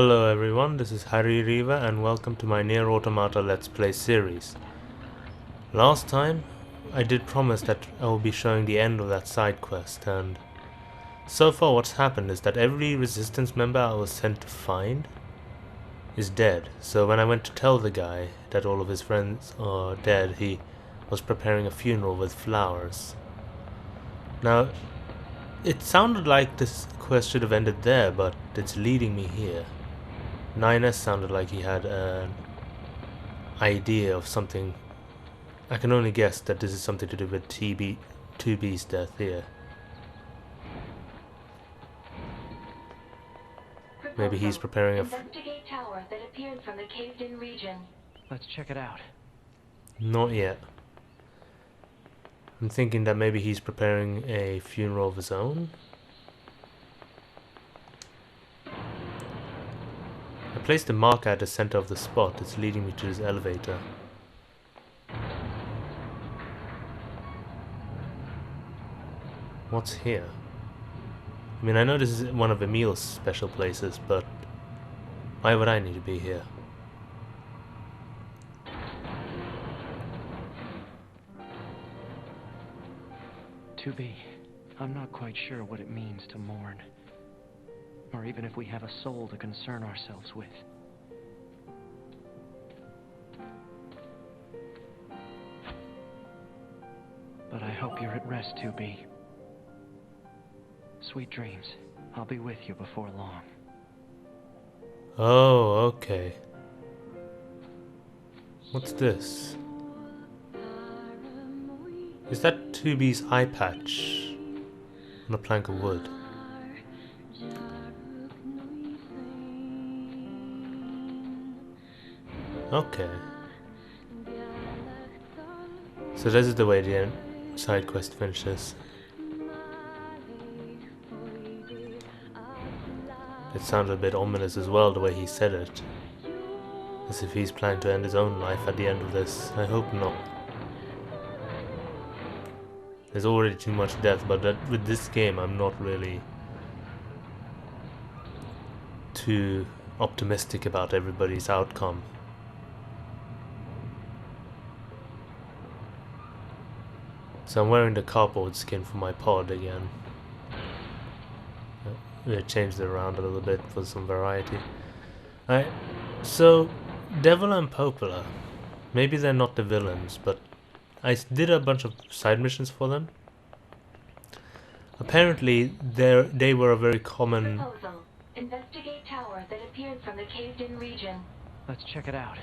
Hello everyone, this is Reaver and welcome to my Nier Automata Let's Play series. Last time, I did promise that I will be showing the end of that side quest, and so far what's happened is that every resistance member I was sent to find is dead. So when I went to tell the guy that all of his friends are dead, he was preparing a funeral with flowers. Now, it sounded like this quest should have ended there, but it's leading me here. 9S sounded like he had an idea of something. I can only guess that this is something to do with 2B's death here. Maybe he's preparing a investigate tower that appeared from the caved-in region. Let's check it out. Not yet. I'm thinking that maybe he's preparing a funeral of his own. I placed a marker at the center of the spot. It's leading me to this elevator. What's here? I mean, I know this is one of Emil's special places, but why would I need to be here? To be. I'm not quite sure what it means to mourn. Or even if we have a soul to concern ourselves with. But I hope you're at rest, 2B. Sweet dreams. I'll be with you before long. Oh, okay. What's this? Is that 2B's eye patch on a plank of wood? Okay. So this is the way the side quest finishes. It sounded a bit ominous as well, the way he said it. As if he's planning to end his own life at the end of this. I hope not. There's already too much death, but with this game I'm not really too optimistic about everybody's outcome. So I'm wearing the cardboard skin for my pod again. I changed it around a little bit for some variety. Alright, so Devil and Popola, maybe they're not the villains, but I did a bunch of side missions for them. Apparently they were a very common... Proposal. Investigate tower that appeared from the caved-in region. Let's check it out.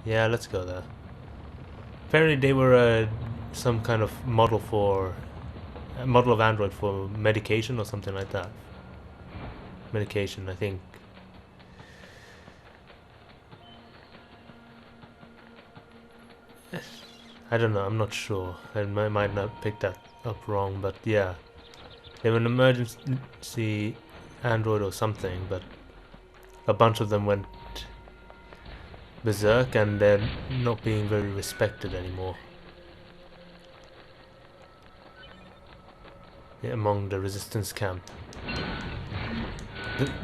Yeah, let's go there. Apparently they were some kind of model of android for medication or something like that. Medication, I think. I don't know, I'm not sure. I might not pick that up wrong, but yeah. They were an emergency android or something, but a bunch of them went berserk and they're not being very respected anymore. Yeah, among the resistance camp.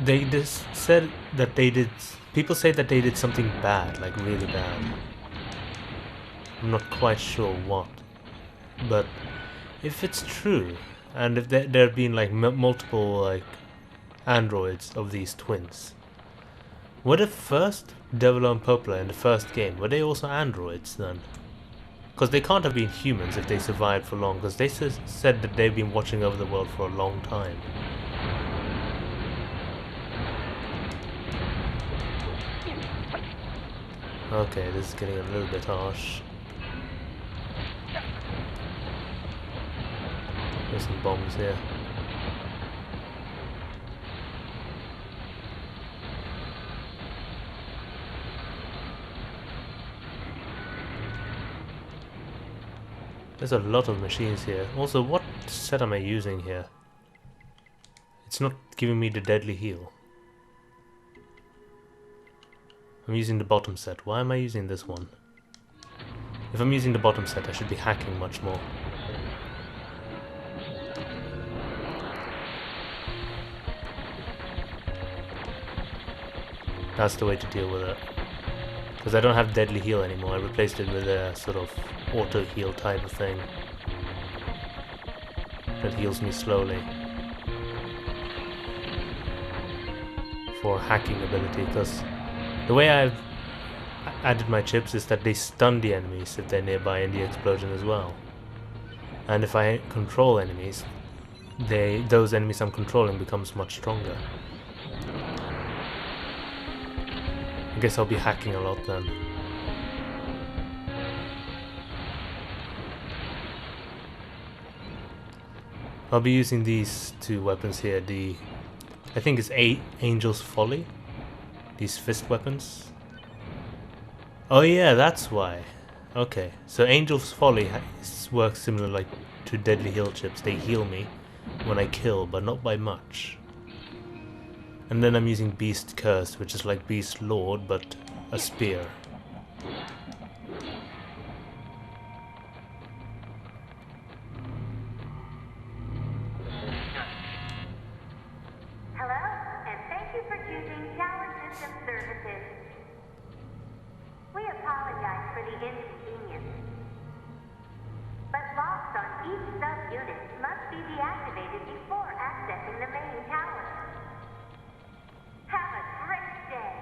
They just said that they did... People say that they did something bad, like really bad. I'm not quite sure what. But if it's true, and if there have been like multiple like androids of these twins, what if first Devil and Popola in the first game, were they also androids then? Because they can't have been humans if they survived for long, because they said that they've been watching over the world for a long time. Okay, this is getting a little bit harsh. There's some bombs here. There's a lot of machines here. Also, what set am I using here? It's not giving me the deadly heal. I'm using the bottom set. Why am I using this one? If I'm using the bottom set, I should be hacking much more. That's the way to deal with it. Because I don't have deadly heal anymore. I replaced it with a sort of auto heal type of thing that heals me slowly for hacking ability. Because the way I've added my chips is that they stun the enemies if they're nearby in the explosion as well. And if I control enemies, those enemies I'm controlling becomes much stronger. I guess I'll be hacking a lot then. I'll be using these two weapons here. I think it's Angel's Folly. These fist weapons. Oh yeah, that's why. Okay, so Angel's Folly works similar like to Deadly Heal Chips. They heal me when I kill, but not by much. And then I'm using Beast Curse, which is like Beast Lord, but a spear. Hello, and thank you for choosing Tower System Services. We apologize for the inconvenience, but locks on each sub-unit must be deactivated before accessing the main tower. Have a great day.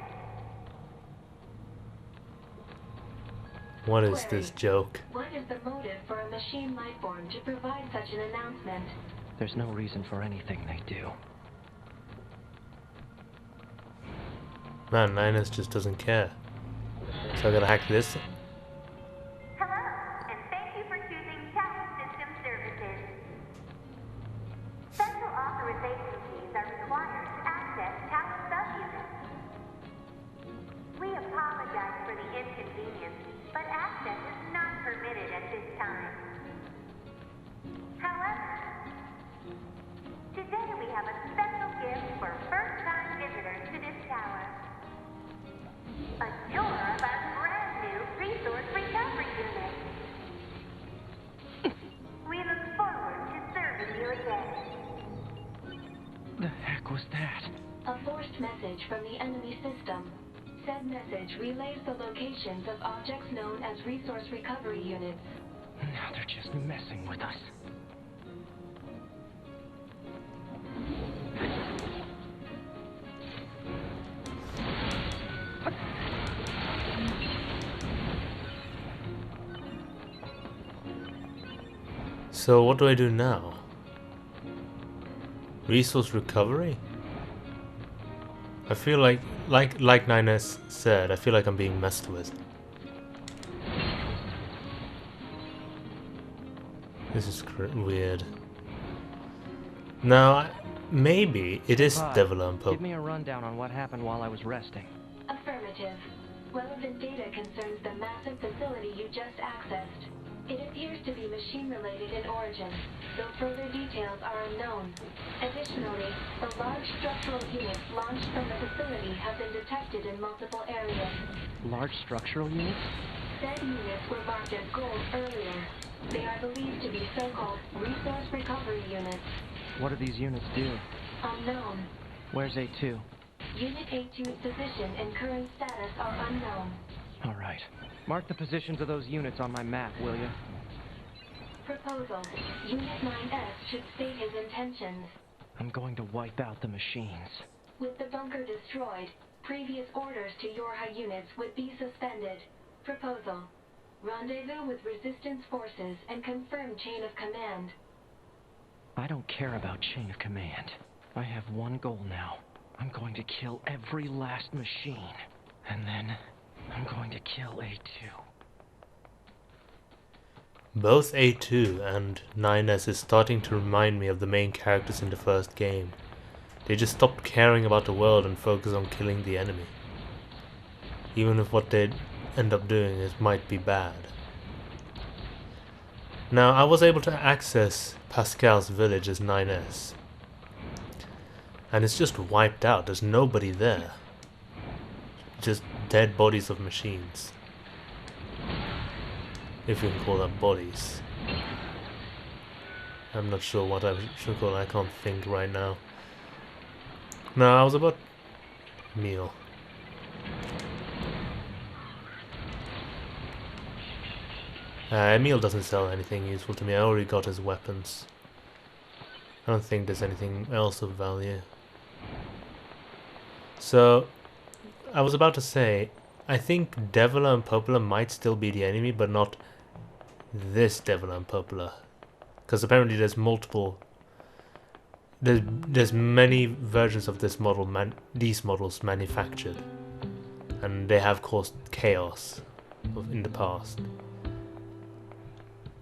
What is this joke? What is the motive for a machine lifeform to provide such an announcement? There's no reason for anything they do. Man, Linus just doesn't care. So I gotta hack this. Hello, and thank you for choosing Tower System Services. Special authorization keys are required to access tower subunits. We apologize for the inconvenience, but access is not permitted at this time. However, today we have a special gift for first-time visitors to this tower. A tour of our brand new resource recovery unit. We look forward to serving you again. The heck was that? A forced message from the enemy system. Said message relays the locations of objects known as resource recovery units. Now they're just messing with us. So what do I do now? Resource recovery? I feel like 9S said, I feel like I'm being messed with. This is weird. Now, maybe it is Devil and Pope. Give me a rundown on what happened while I was resting. Affirmative. Relevant data concerns the massive facility you just accessed. It appears to be machine-related in origin, though further details are unknown. Additionally, the large structural units launched from the facility have been detected in multiple areas. Large structural units? Said units were marked as gold earlier. They are believed to be so-called resource recovery units. What do these units do? Unknown. Where's A2? Unit A2's position and current status are unknown. All right. Mark the positions of those units on my map, will you? Proposal. Unit 9S should state his intentions. I'm going to wipe out the machines. With the bunker destroyed, previous orders to Yorha units would be suspended. Proposal. Rendezvous with resistance forces and confirm chain of command. I don't care about chain of command. I have one goal now. I'm going to kill every last machine. And then I'm going to kill A2. Both A2 and 9S is starting to remind me of the main characters in the first game. They just stopped caring about the world and focus on killing the enemy. Even if what they end up doing might be bad. Now, I was able to access Pascal's village as 9S. And it's just wiped out, there's nobody there. Just dead bodies of machines. If you can call them bodies. I'm not sure what I should call it, I can't think right now. No, I was about... meal. Emil doesn't sell anything useful to me. I already got his weapons. I don't think there's anything else of value. So, I was about to say, I think Deviler and Poplar might still be the enemy, but not this Deviler and Poplar. Because apparently there's multiple... There's many versions of this model, these models manufactured. And they have caused chaos in the past.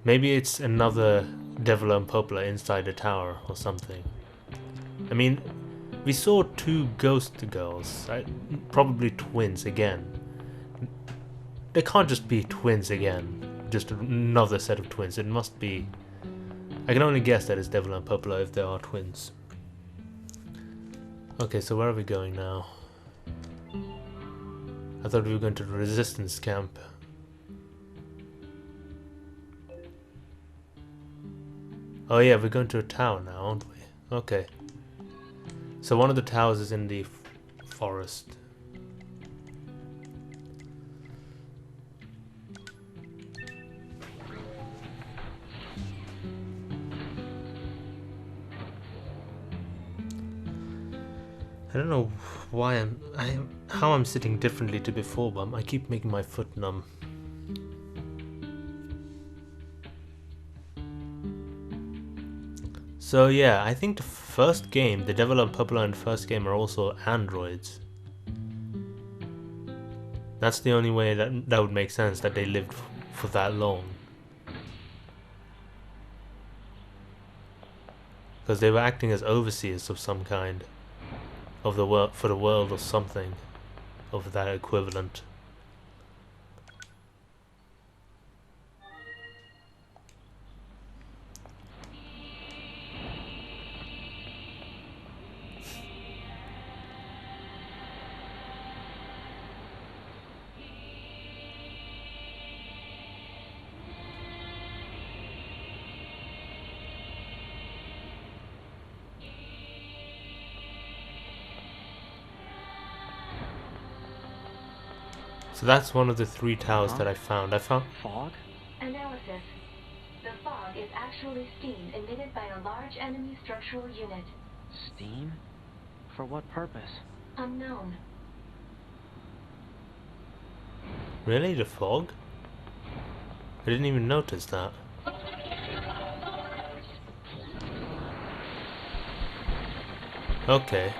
Maybe it's another Deviler and Poplar inside the tower or something. I mean, we saw two ghost girls, right? Probably twins again. They can't just be twins again, just another set of twins. It must be... I can only guess that it's Deviler and Poplar if they are twins. Okay, so where are we going now? I thought we were going to the resistance camp. Oh yeah, we're going to a tower now, aren't we? Okay. So one of the towers is in the forest. I don't know why how I'm sitting differently to before, but I keep making my foot numb. So yeah, I think the first game, the Deviler and Poplar in the first game are also androids. That's the only way that would make sense, that they lived for that long. Because they were acting as overseers of some kind. Of the world, for the world or something. Of that equivalent. So that's one of the 3 towers that I found. Fog? Analysis. The fog is actually steam emitted by a large enemy structural unit. Steam? For what purpose? Unknown. Really? The fog? I didn't even notice that. Okay.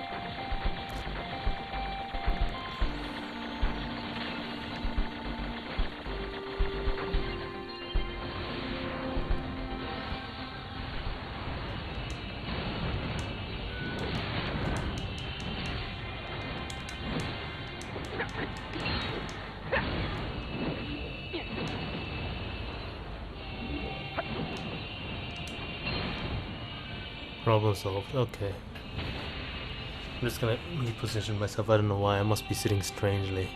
Problem solved. Okay. I'm just gonna reposition myself. I don't know why. I must be sitting strangely.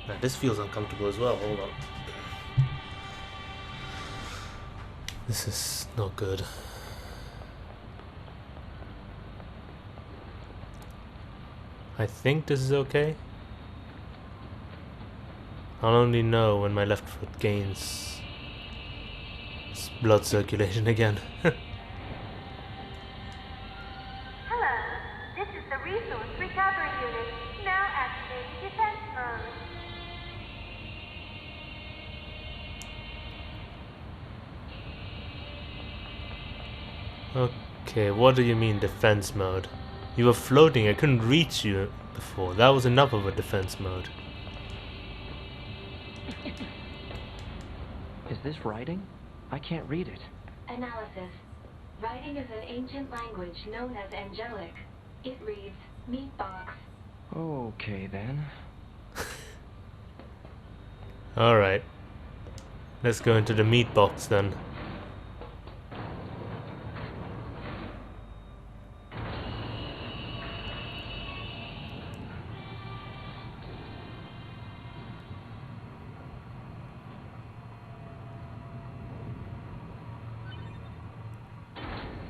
Now this feels uncomfortable as well. Hold on. This is not good. I think this is okay. I'll only know when my left foot gains blood circulation again. Hello, this is the Resource Recovery Unit. Now activating defense mode. Okay, what do you mean defense mode? You were floating, I couldn't reach you before. That was enough of a defense mode. Is this writing? I can't read it. Analysis. Writing is an ancient language known as angelic. It reads, meat box. Okay then. Alright. Let's go into the meat box then.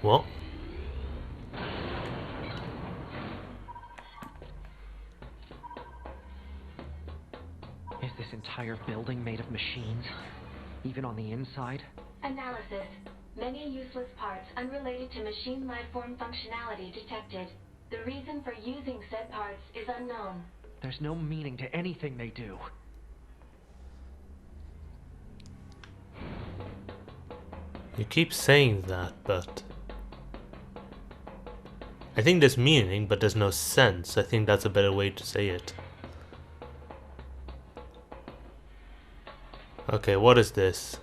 What? entire building made of machines? Even on the inside? Analysis. Many useless parts unrelated to machine lifeform functionality detected. The reason for using said parts is unknown. There's no meaning to anything they do. You keep saying that, but I think there's meaning, but there's no sense. I think that's a better way to say it. Okay, what is this?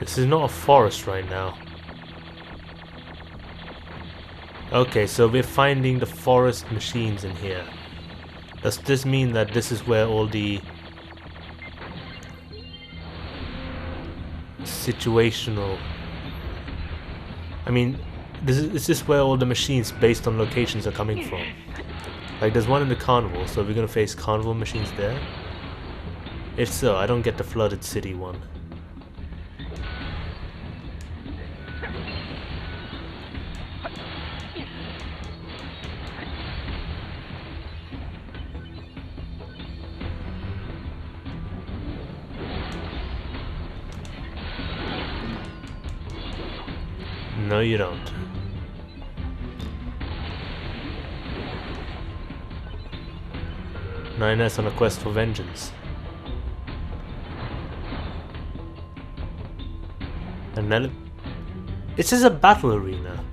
This is not a forest right now. Okay, so we're finding the forest machines in here. Does this mean that this is where all the situational... I mean, is this where all the machines based on locations are coming from? Like, there's one in the carnival, so we're gonna face carnival machines there? If so, I don't get the flooded city one. No, you don't. Nines on a quest for vengeance. And it's just a battle arena.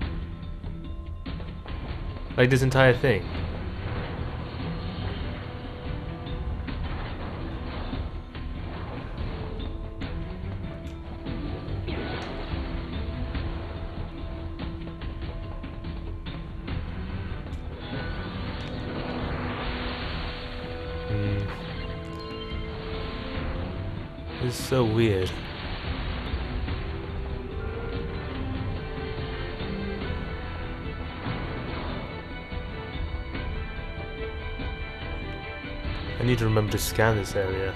Like this entire thing. This is so weird. I need to remember to scan this area.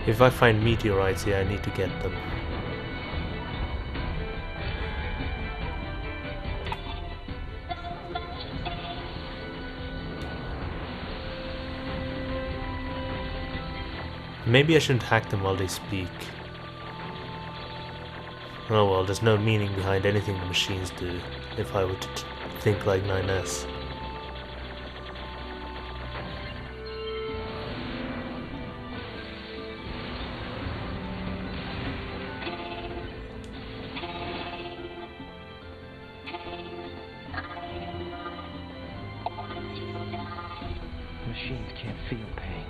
If I find meteorites here, I need to get them. Maybe I shouldn't hack them while they speak. Oh well, there's no meaning behind anything the machines do, if I were to think like 9S. Machines can't feel pain.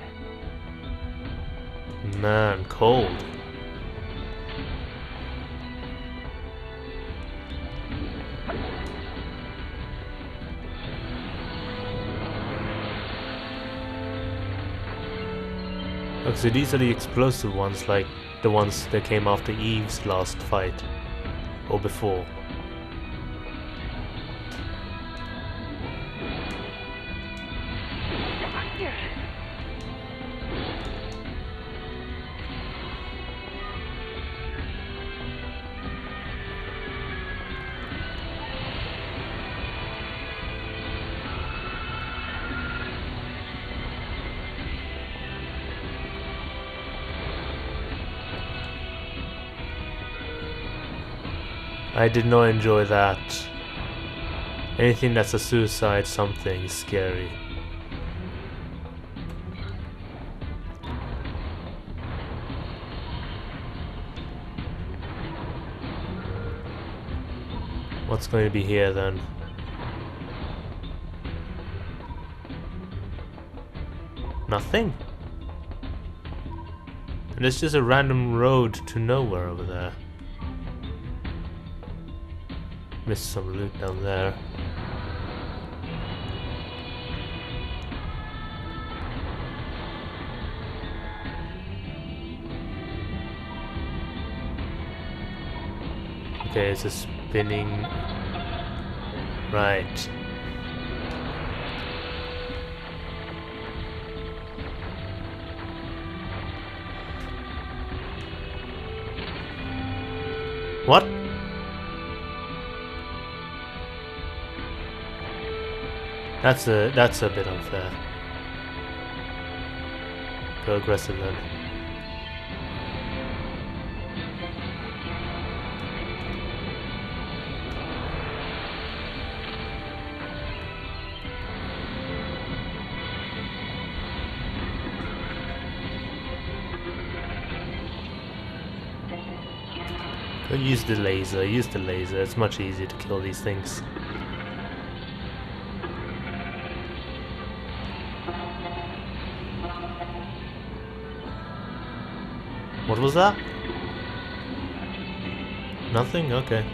Man, cold. Okay, so these are the explosive ones, like the ones that came after Eve's last fight. Or before. I did not enjoy that. Anything that's a suicide something is scary. What's going to be here then? Nothing? And there's just a random road to nowhere over there. Missed some loot down there. Okay, it's a spinning... Right. What? That's a bit unfair. Go aggressive then. Go use the laser, it's much easier to kill these things. What was that? Nothing? Okay.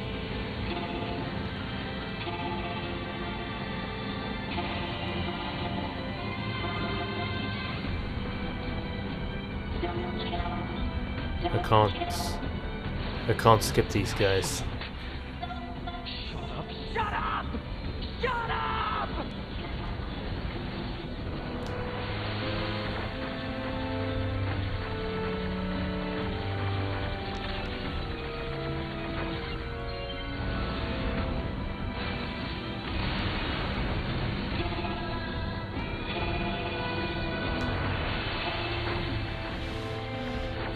I can't skip these guys. Shut up! Shut up! Shut up!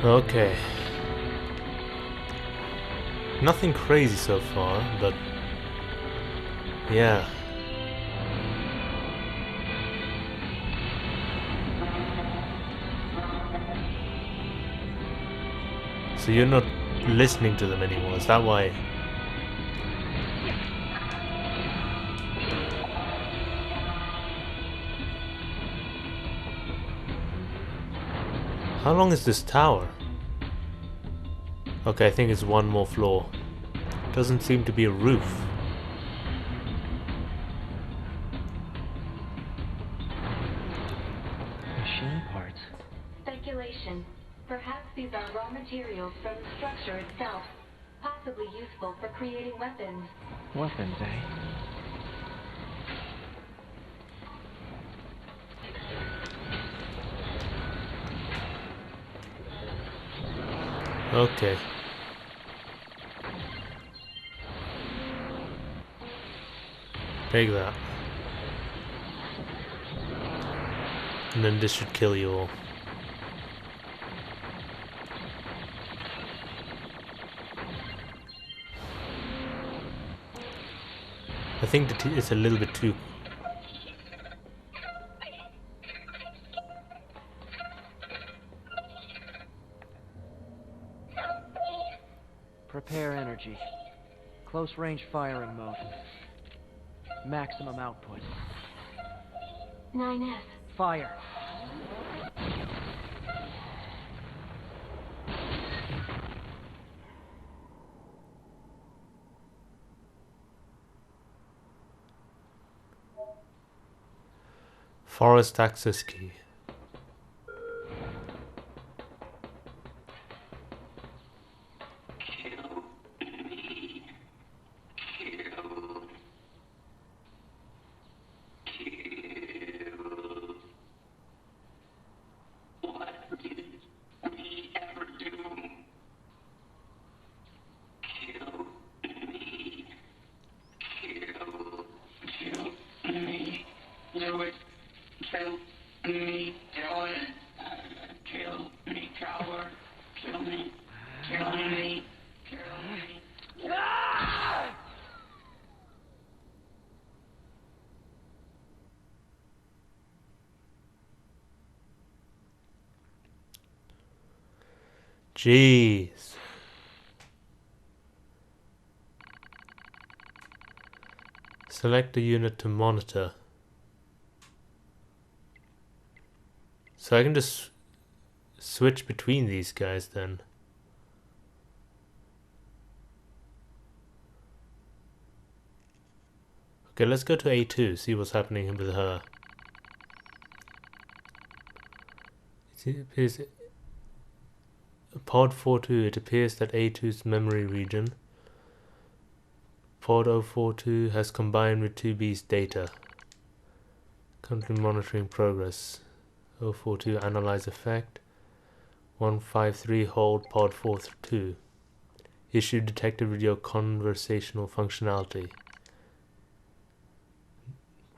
Okay. Nothing crazy so far, but yeah. So you're not listening to them anymore, is that why? How long is this tower? Okay, I think it's one more floor. Doesn't seem to be a roof. Machine parts. Speculation. Perhaps these are raw materials from the structure itself, possibly useful for creating weapons. Weapons, eh? Okay. Take that. And then this should kill you all. I think that it's a little bit too... Prepare energy. Close range firing mode. Maximum output. 9S. Fire. Forest access key. Jeez. Select the unit to monitor. So I can just switch between these guys then. Okay, let's go to A2, see what's happening with her. It appears Pod 42, it appears that A2's memory region, Pod 042, has combined with 2B's data. Currently monitoring progress. 042 analyze effect. 153 hold Pod 42. Issue detected with your conversational functionality.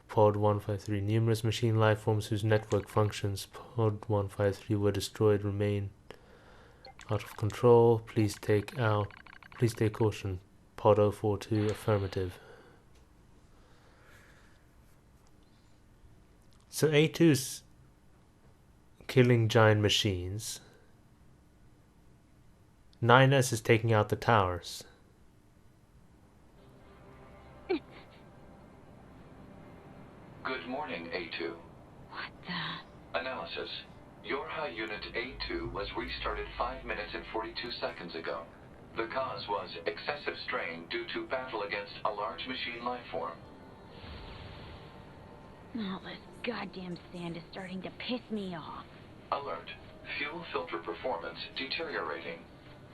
Pod 153. Numerous machine life forms whose network functions Pod 153 were destroyed remain out of control. Please take caution. Pod 042. Affirmative. So A2's killing giant machines. 9S is taking out the towers. Good morning, A2. What the? Analysis. Your high unit A2 was restarted 5 minutes and 42 seconds ago. The cause was excessive strain due to battle against a large machine life form. All this goddamn sand is starting to piss me off. Alert. Fuel filter performance deteriorating.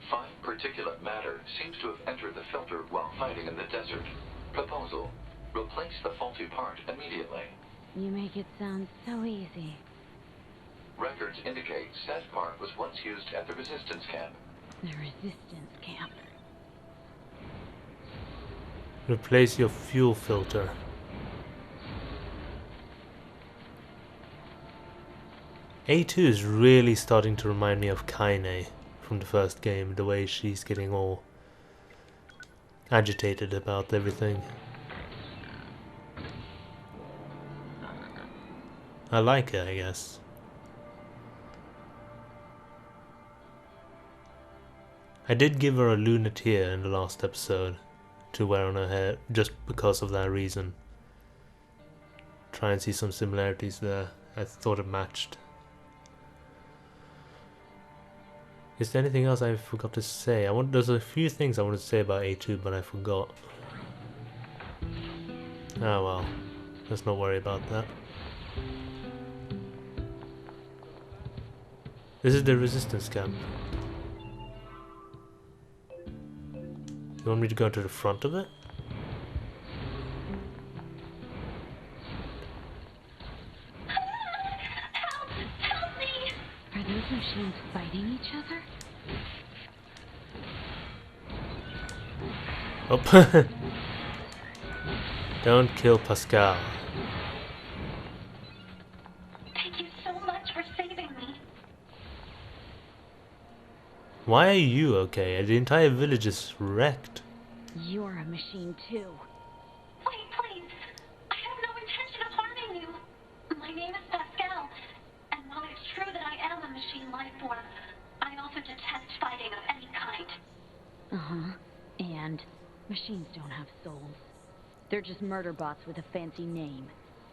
Fine particulate matter seems to have entered the filter while fighting in the desert. Proposal. Replace the faulty part immediately. You make it sound so easy. Records indicate said part was once used at the resistance camp. The resistance camp. Replace your fuel filter. A2 is really starting to remind me of Kaine from the first game, the way she's getting all agitated about everything. I like her, I guess. I did give her a lunateer in the last episode to wear on her hair just because of that reason. Try and see some similarities there. I thought it matched. Is there anything else I forgot to say? There's a few things I wanted to say about A2, but I forgot. Ah well, let's not worry about that. This is the resistance camp. You want me to go to the front of it? Help me! Are those machines fighting each other? Oh, don't kill Pascal. Thank you so much for saving me. Why are you okay? The entire village is wrecked. You're a machine too. Wait, please. I have no intention of harming you. My name is Pascal, and while it's true that I am a machine life form, I also detest fighting of any kind. Uh-huh. And machines don't have souls. They're just murder bots with a fancy name.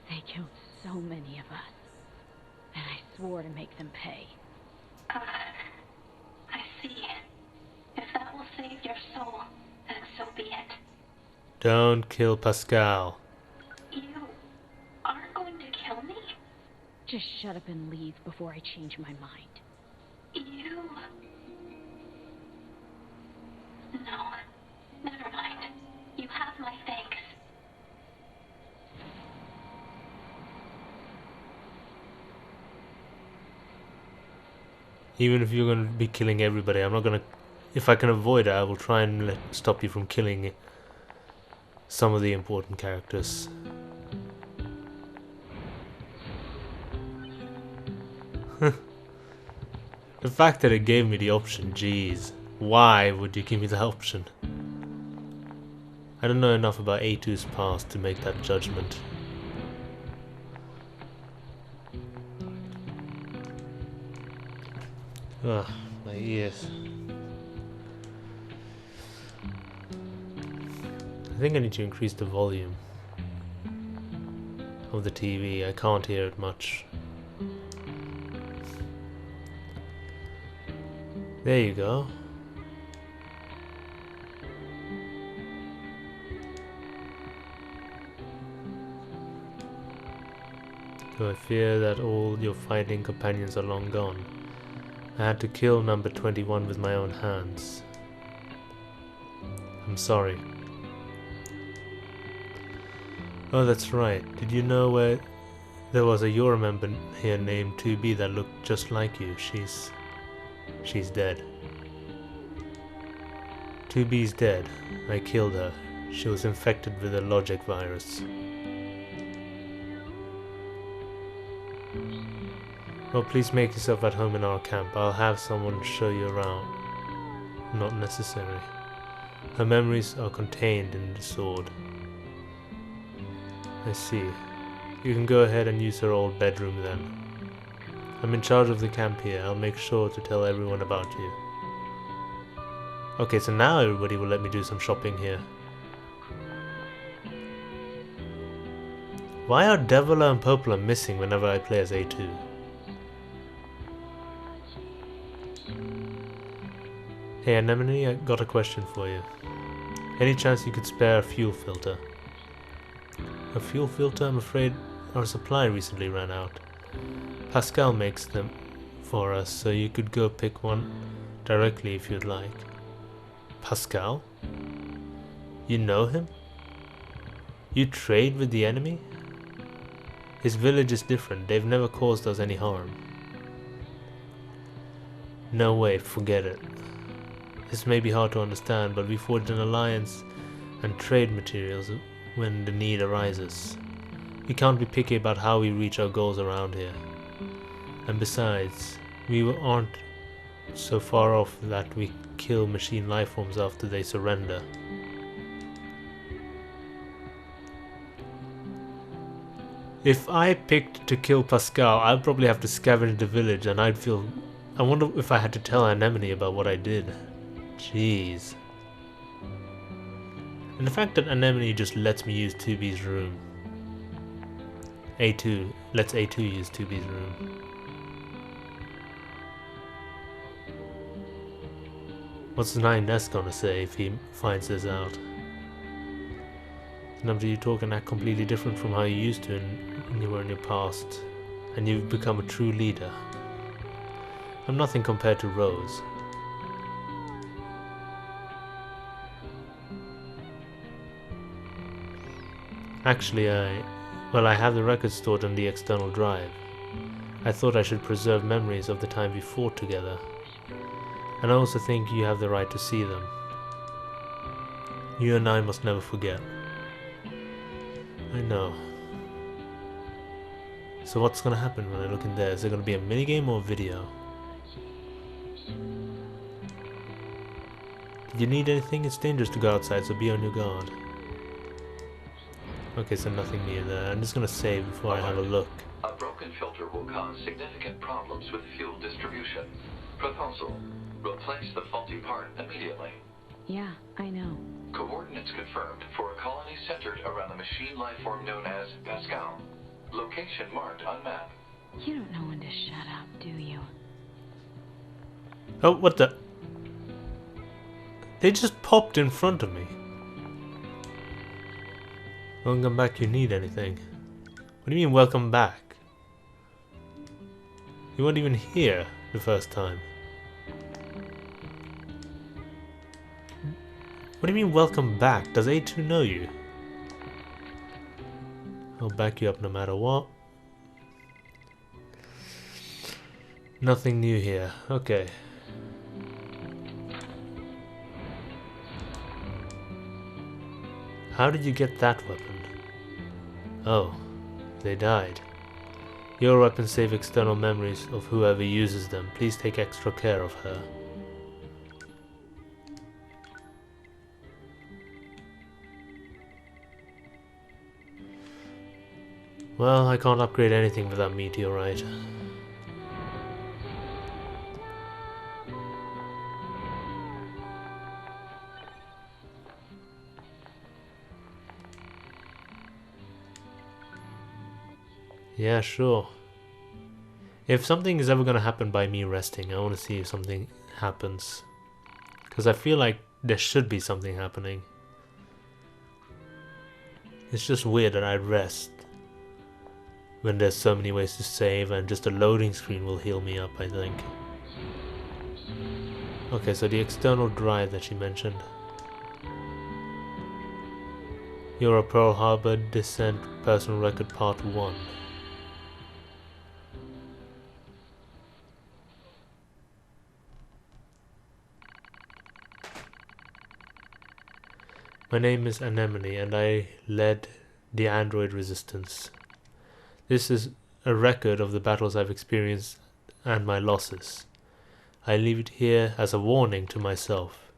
They killed so many of us. And I swore to make them pay. I see. If that will save your soul, then so be it. Don't kill Pascal. You aren't going to kill me? Just shut up and leave before I change my mind. You... No. Never mind. You have my thanks. Even if you're going to be killing everybody, I'm not going to... If I can avoid it, I will try and stop you from killing some of the important characters. The fact that it gave me the option, jeez. Why would you give me the option? I don't know enough about A2's past to make that judgment. Ugh, my ears. I think I need to increase the volume of the TV. I can't hear it much. There you go. So I fear that all your fighting companions are long gone. I had to kill number 21 with my own hands. I'm sorry. Oh, that's right. Did you know where there was a Euro member here named 2B that looked just like you? She's dead. 2B's dead. I killed her. She was infected with a logic virus. Well, please make yourself at home in our camp. I'll have someone show you around. Not necessary. Her memories are contained in the sword. I see. You can go ahead and use her old bedroom then. I'm in charge of the camp here. I'll make sure to tell everyone about you. Okay, so now everybody will let me do some shopping here. Why are Devila and Popola missing whenever I play as A2? Hey Anemone, I got a question for you. Any chance you could spare a fuel filter? A fuel filter? I'm afraid our supply recently ran out. Pascal makes them for us, so you could go pick one directly if you'd like. Pascal? You know him? You trade with the enemy? His village is different. They've never caused us any harm. No way, forget it. This may be hard to understand, but we forged an alliance and trade materials when the need arises. We can't be picky about how we reach our goals around here. And besides, we aren't so far off that we kill machine lifeforms after they surrender. If I picked to kill Pascal, I'd probably have to scavenge the village and I'd feel... I wonder if I had to tell Anemone about what I did. Jeez. And the fact that Anemone just lets me use 2B's room. A2 lets A2 use 2B's room. What's the 9S gonna say if he finds this out? Number you talk and act completely different from how you used to when you were in your past, and you've become a true leader. I'm nothing compared to Rose. Actually, I have the records stored on the external drive. I thought I should preserve memories of the time we fought together. And I also think you have the right to see them. You and I must never forget. I know. So what's gonna happen when I look in there? Is there gonna be a minigame or a video? Did you need anything? It's dangerous to go outside, so be on your guard. Okay, so nothing near there. I'm just gonna save before I have a look. A broken filter will cause significant problems with fuel distribution. Proposal: replace the faulty part immediately. Yeah, I know. Coordinates confirmed for a colony centered around the machine lifeform known as Pascal. Location marked on map. You don't know when to shut up, do you? Oh, what the? They just popped in front of me. Welcome back, you need anything. What do you mean, welcome back? You weren't even here the first time. What do you mean, welcome back? Does A2 know you? I'll back you up no matter what. Nothing new here. Okay. How did you get that weapon? Oh, they died. Your weapons save external memories of whoever uses them. Please take extra care of her. Well, I can't upgrade anything with that meteorite. Yeah, sure. If something is ever gonna happen by me resting, I want to see if something happens. Because I feel like there should be something happening. It's just weird that I rest when there's so many ways to save, and just a loading screen will heal me up, I think. Okay, so the external drive that she mentioned. You're a Pearl Harbor Descent Personal Record Part 1. My name is Anemone, and I led the android resistance. This is a record of the battles I've experienced and my losses. I leave it here as a warning to myself.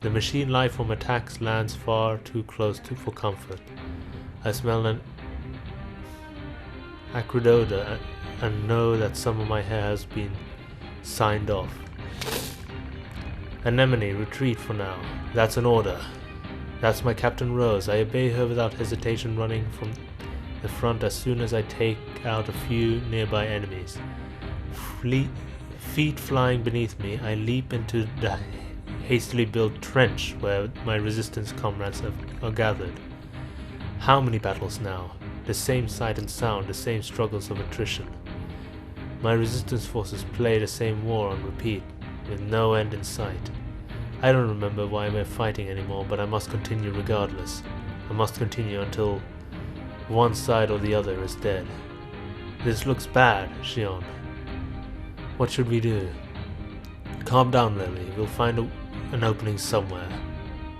The machine life form attacks lands far too close for comfort. I smell an acrid odor and know that some of my hair has been signed off. Anemone, retreat for now. That's an order. That's my Captain Rose. I obey her without hesitation, running from the front as soon as I take out a few nearby enemies. Feet flying beneath me, I leap into the hastily built trench where my resistance comrades are gathered. How many battles now? The same sight and sound, the same struggles of attrition. My resistance forces play the same war on repeat, with no end in sight. I don't remember why we're fighting anymore, but I must continue regardless. I must continue until one side or the other is dead. This looks bad, Shion. What should we do? Calm down, Lily. We'll find an opening somewhere.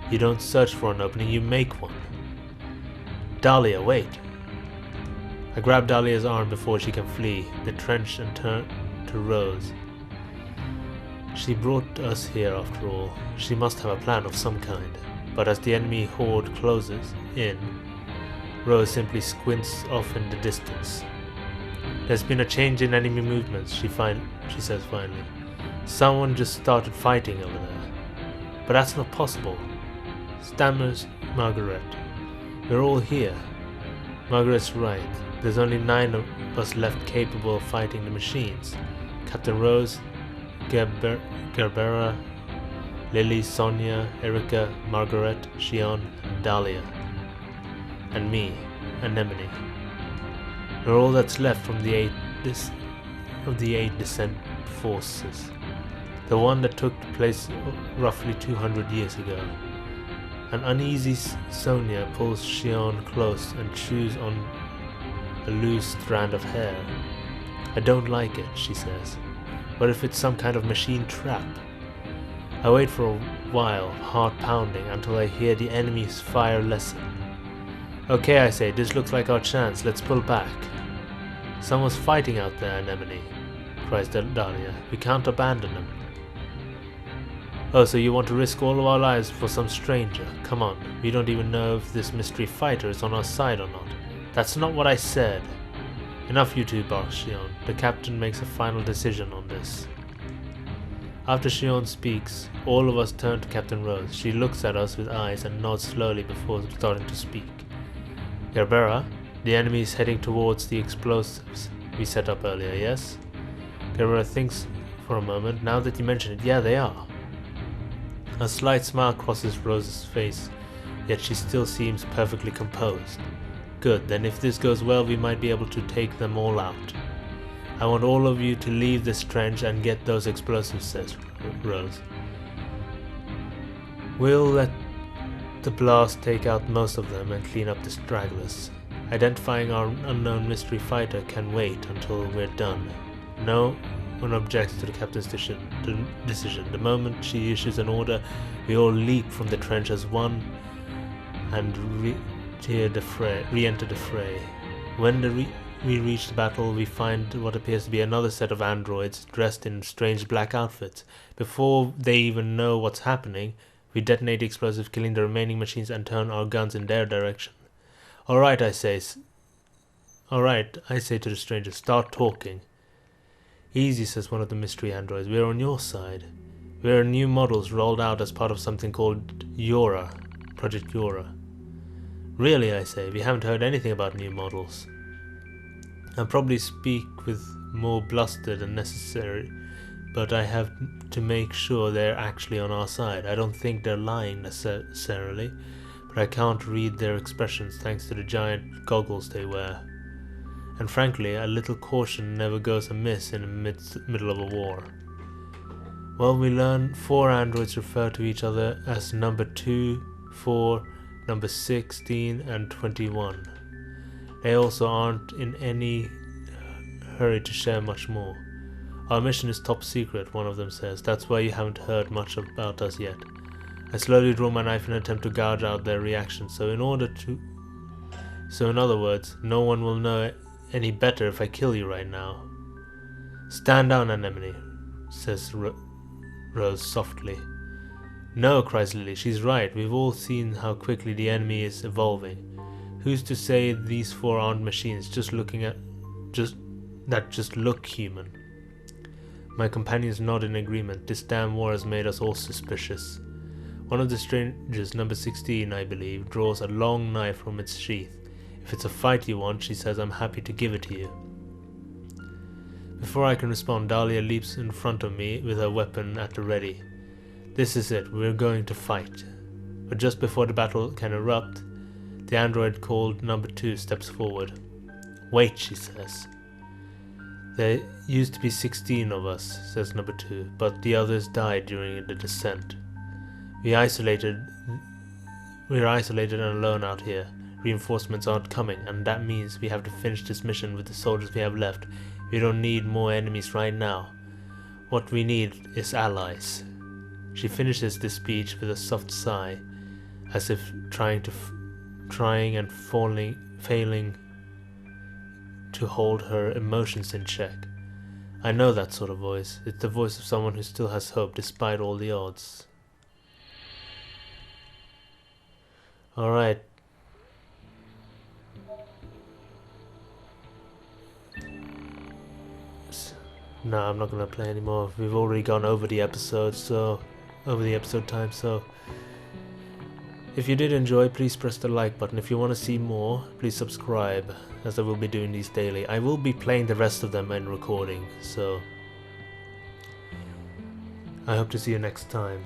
You don't search for an opening, you make one. Dahlia, wait! I grab Dahlia's arm before she can flee the trench and turn to Rose. She brought us here after all. She must have a plan of some kind. But as the enemy horde closes in, Rose simply squints off in the distance. There's been a change in enemy movements, she says finally. Someone just started fighting over there. But that's not possible, stammers Margaret. We're all here. Margaret's right. There's only 9 of us left capable of fighting the machines. Captain Rose, Gerbera, Lily, Sonia, Erika, Margaret, Shion, and Dahlia. And me, Anemone. We're all that's left from the eight descent forces. The one that took place roughly 200 years ago. An uneasy Sonia pulls Shion close and chews on a loose strand of hair. I don't like it, she says. What if it's some kind of machine trap? I wait for a while, heart pounding, until I hear the enemy's fire lessen. Okay, I say, this looks like our chance, let's pull back. Someone's fighting out there, Anemone, cries Dahlia. We can't abandon them. Oh, so you want to risk all of our lives for some stranger? Come on, we don't even know if this mystery fighter is on our side or not. That's not what I said. Enough, you two, barks Shion. The captain makes a final decision on this. After Shion speaks, all of us turn to Captain Rose. She looks at us with eyes and nods slowly before starting to speak. Gerbera, the enemy is heading towards the explosives we set up earlier, yes? Gerbera thinks for a moment. Now that you mention it, yeah, they are. A slight smile crosses Rose's face, yet she still seems perfectly composed. Good, then if this goes well, we might be able to take them all out. I want all of you to leave this trench and get those explosives, says Rose. We'll let the blast take out most of them and clean up the stragglers. Identifying our unknown mystery fighter can wait until we're done. No one objects to the captain's decision. The moment she issues an order, we all leap from the trench as one and re-enter the fray. When we reach the battle, we find what appears to be another set of androids dressed in strange black outfits. Before they even know what's happening, we detonate the explosive, killing the remaining machines and turn our guns in their direction. Alright, I say to the stranger, start talking. Easy, says one of the mystery androids. We're on your side. We're new models rolled out as part of something called Yora, Project Yora. Really, I say, we haven't heard anything about new models. I probably speak with more bluster than necessary, but I have to make sure they're actually on our side. I don't think they're lying necessarily, but I can't read their expressions thanks to the giant goggles they wear. And frankly, a little caution never goes amiss in the middle of a war. Well, we learn 4 androids refer to each other as number 2, 4, number 16 and 21. They also aren't in any hurry to share much more. Our mission is top secret, one of them says. That's why you haven't heard much about us yet. I slowly draw my knife in an attempt to gouge out their reaction, so in other words, no one will know any better if I kill you right now. Stand down, Anemone, says Rose softly. No, cries Lily, she's right. We've all seen how quickly the enemy is evolving. Who's to say these four aren't machines just look human? My companions nod in agreement. This damn war has made us all suspicious. One of the strangers, number 16, I believe, draws a long knife from its sheath. If it's a fight you want, she says, I'm happy to give it to you. Before I can respond, Dahlia leaps in front of me with her weapon at the ready. This is it, we're going to fight. But just before the battle can erupt, the android called number 2 steps forward. Wait, she says. There used to be 16 of us, says number 2, but the others died during the descent. We're isolated and alone out here. Reinforcements aren't coming, and that means we have to finish this mission with the soldiers we have left. We don't need more enemies right now. What we need is allies. She finishes this speech with a soft sigh, as if failing to hold her emotions in check. I know that sort of voice. It's the voice of someone who still has hope despite all the odds. Alright. No, I'm not gonna play anymore. We've already gone over the episode, time, so if you did enjoy, please press the like button. If you want to see more, please subscribe, as I will be doing these daily. I will be playing the rest of them and recording, so I hope to see you next time.